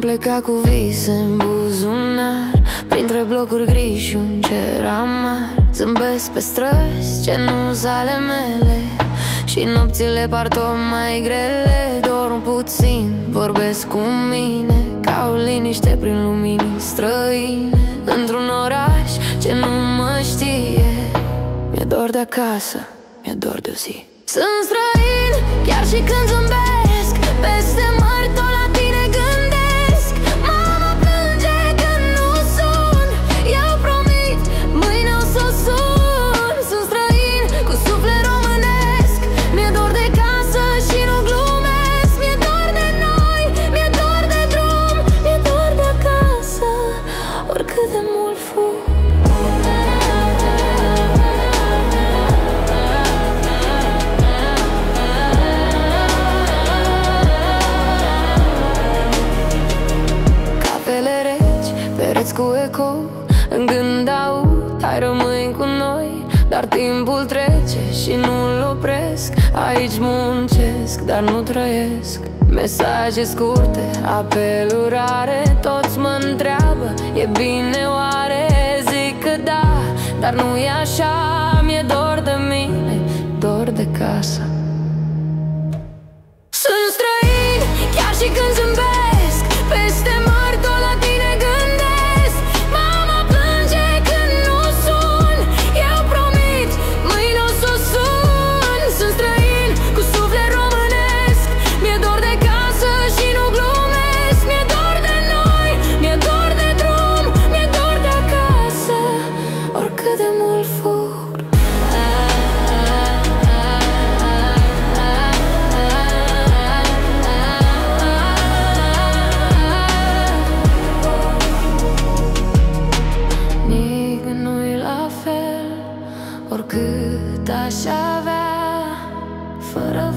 Am plecat cu vise în buzunar, printre blocuri gri și un cer amar. Zâmbesc pe străzi ce nu-s ale mele și nopțile par tot mai grele. Dorm puțin, vorbesc cu mine, caut liniște prin lumini străine. Într-un oraș ce nu mă știe, mi-e dor de acasă, mi-e dor de o zi. Sunt străin, chiar și când zâmbesc, peste mări tot la tine gândesc. Mama plânge când nu sun, eu promit, mâine o să sun. Sunt străin, cu suflet românesc, mi-e dor de casă și nu glumesc. Mi-e dor de noi, mi-e dor de drum, mi-e dor de acasă, oricât de mult fug. Pereți cu eco, în gând aud, hai rămâi cu noi. Dar timpul trece și nu-l opresc. Aici muncesc, dar nu trăiesc. Mesaje scurte, apeluri rare, toți mă întreabă, e bine oare? Zic că da, dar nu e așa. Mi-e dor de mine, dor de casă. Sunt străin, chiar și când zâmbesc, peste mări tot la tine gândesc. Mama plânge când nu sun, eu promit, mâine o să sun. Sunt străin, cu suflet românesc, mi-e dor de casă și nu glumesc. Mi-e dor de noi, mi-e dor de drum, mi-e dor de acasă, oricât de mult fug. Oricât aș avea, fără